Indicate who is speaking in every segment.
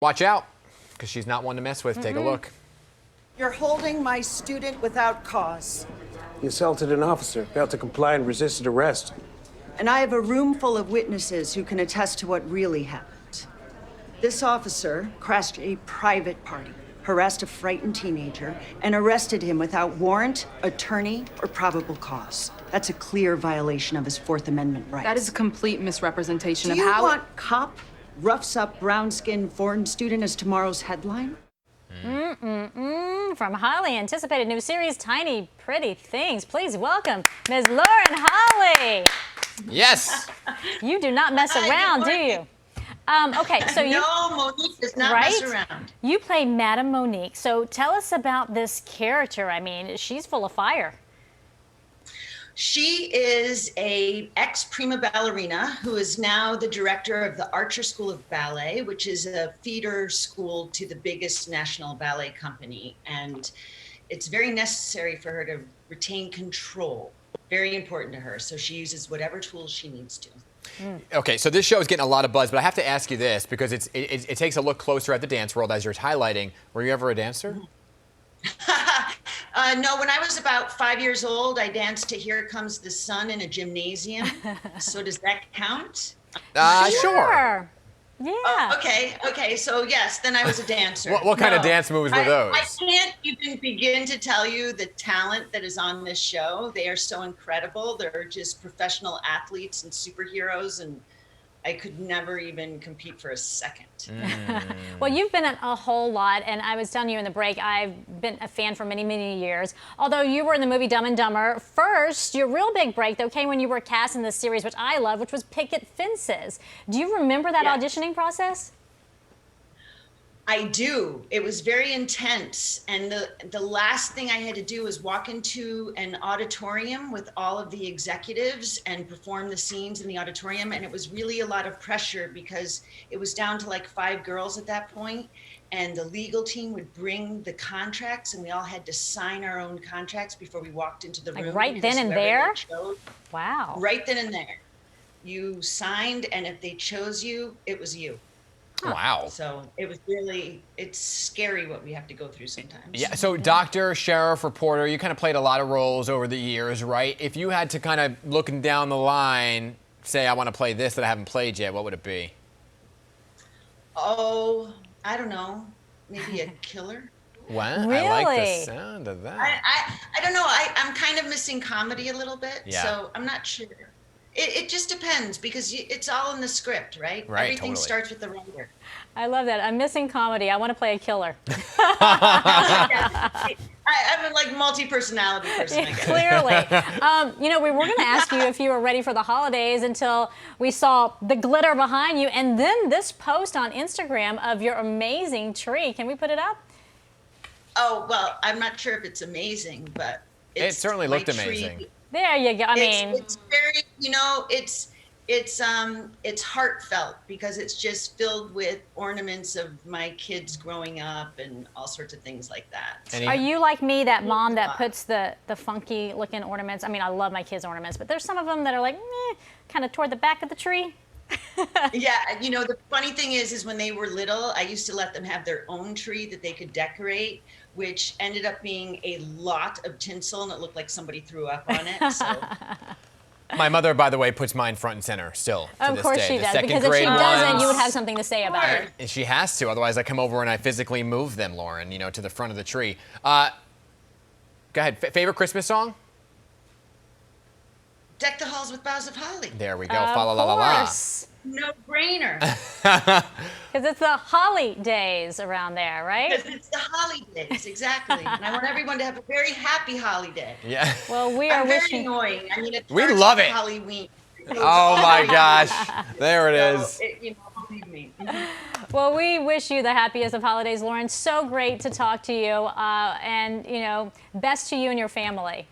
Speaker 1: Watch out, because she's not one to mess with. Take a look.
Speaker 2: You're holding my student without cause.
Speaker 3: He assaulted an officer, failed to comply, and resisted arrest.
Speaker 2: And I have a room full of witnesses who can attest to what really happened. This officer crashed a private party, harassed a frightened teenager, and arrested him without warrant, attorney, or probable cause. That's a clear violation of his Fourth Amendment rights.
Speaker 4: That is a complete misrepresentation
Speaker 2: Do
Speaker 4: of
Speaker 2: you
Speaker 4: how—
Speaker 2: want cop roughs up brown-skinned foreign student as tomorrow's headline?
Speaker 5: From highly anticipated new series, Tiny Pretty Things, please welcome Ms. Lauren Holly.
Speaker 1: Yes.
Speaker 5: You do not mess around, do you? Okay, so you—
Speaker 6: No, Monique does not mess around.
Speaker 5: You play Madame Monique. So tell us about this character. I mean, she's full of fire.
Speaker 6: She is a ex-prima ballerina who is now the director of the Archer School of Ballet, which is a feeder school to the biggest national ballet company. And it's very necessary for her to retain control. Very important to her. So she uses whatever tools she needs to.
Speaker 1: Okay, so this show is getting a lot of buzz, but I have to ask you this because it takes a look closer at the dance world as you're highlighting. Were you ever a dancer?
Speaker 6: No, when I was about 5 years old, I danced to Here Comes the Sun in a gymnasium. So does that count?
Speaker 1: Sure.
Speaker 5: Yeah.
Speaker 6: Oh, okay. So yes, then I was a dancer.
Speaker 1: What kind of dance moves were those?
Speaker 6: I can't even begin to tell you the talent that is on this show. They are so incredible. They're just professional athletes and superheroes, and I could never even compete for a second.
Speaker 5: Well, you've been in a whole lot, and I was telling you in the break, I've been a fan for many, many years. Although you were in the movie Dumb and Dumber, first, your real big break, though, came when you were cast in this series, which I love, which was Picket Fences. Do you remember that auditioning process?
Speaker 6: I do. It was very intense. And the last thing I had to do was walk into an auditorium with all of the executives and perform the scenes in the auditorium. And it was really a lot of pressure because it was down to like 5 girls at that point. And the legal team would bring the contracts and we all had to sign our own contracts before we walked into the room.
Speaker 5: Like right then and there? Wow.
Speaker 6: Right then and there. You signed, and if they chose you, it was you.
Speaker 1: Wow.
Speaker 6: So it was really, it's scary what we have to go through sometimes.
Speaker 1: Yeah, so doctor, sheriff, reporter, you kind of played a lot of roles over the years, right? If you had to kind of, looking down the line, say, I want to play this that I haven't played yet, what would it be?
Speaker 6: Oh, I don't know. Maybe a killer?
Speaker 1: Wow,
Speaker 5: Really?
Speaker 1: I like the sound of that.
Speaker 6: I don't know. I'm kind of missing comedy a little bit, so I'm not sure. It just depends because it's all in the script, right?
Speaker 1: Right,
Speaker 6: Everything
Speaker 1: totally.
Speaker 6: starts with the writer.
Speaker 5: I love that. I'm missing comedy. I want to play a killer.
Speaker 6: I'm a like multi-personality person, I guess.
Speaker 5: Clearly. You know, we were going to ask you if you were ready for the holidays until we saw the glitter behind you and then this post on Instagram of your amazing tree. Can we put it up?
Speaker 6: Oh, well, I'm not sure if it's amazing, but
Speaker 1: It certainly looked
Speaker 6: my tree.
Speaker 1: amazing.
Speaker 5: There you go. I mean,
Speaker 6: It's very, you know, it's heartfelt because it's just filled with ornaments of my kids growing up and all sorts of things like that.
Speaker 5: are you like me, that mom that puts the funky looking ornaments? I mean, I love my kids' ornaments, but there's some of them that are like, kind of toward the back of the tree.
Speaker 6: Yeah, you know, the funny thing is when they were little, I used to let them have their own tree that they could decorate, which ended up being a lot of tinsel, and it looked like somebody threw up on it. So.
Speaker 1: My mother, by the way, puts mine front and center still to
Speaker 5: Of
Speaker 1: this
Speaker 5: course
Speaker 1: day.
Speaker 5: she
Speaker 1: The
Speaker 5: does,
Speaker 1: second
Speaker 5: because if she
Speaker 1: grade
Speaker 5: doesn't,
Speaker 1: ones.
Speaker 5: you would have something to say about it.
Speaker 1: And she has to, otherwise I come over and I physically move them, Lauren, you know, to the front of the tree. Go ahead, favorite Christmas song?
Speaker 6: Deck the halls with boughs of holly.
Speaker 1: There we go, fa la la la la.
Speaker 6: No brainer.
Speaker 5: Because it's the holidays around there, right?
Speaker 6: Because it's the holidays, exactly. And I want everyone to have a very happy holiday.
Speaker 1: Yeah.
Speaker 5: Well, we are
Speaker 6: I'm very
Speaker 5: wishing.
Speaker 6: annoying. I mean, it
Speaker 1: We
Speaker 6: starts
Speaker 1: love
Speaker 6: with
Speaker 1: it.
Speaker 6: Halloween.
Speaker 1: Oh my gosh, there it is.
Speaker 6: You know, believe me.
Speaker 5: Well, we wish you the happiest of holidays, Lauren. So great to talk to you, and you know, best to you and your family.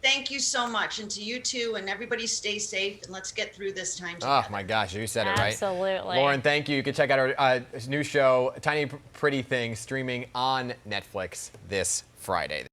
Speaker 6: Thank you so much, and to you too, and everybody stay safe, and let's get through this time together.
Speaker 1: Oh my gosh, you said it right.
Speaker 5: Absolutely.
Speaker 1: Lauren, thank you. You can check out our new show, Tiny Pretty Things, streaming on Netflix this Friday.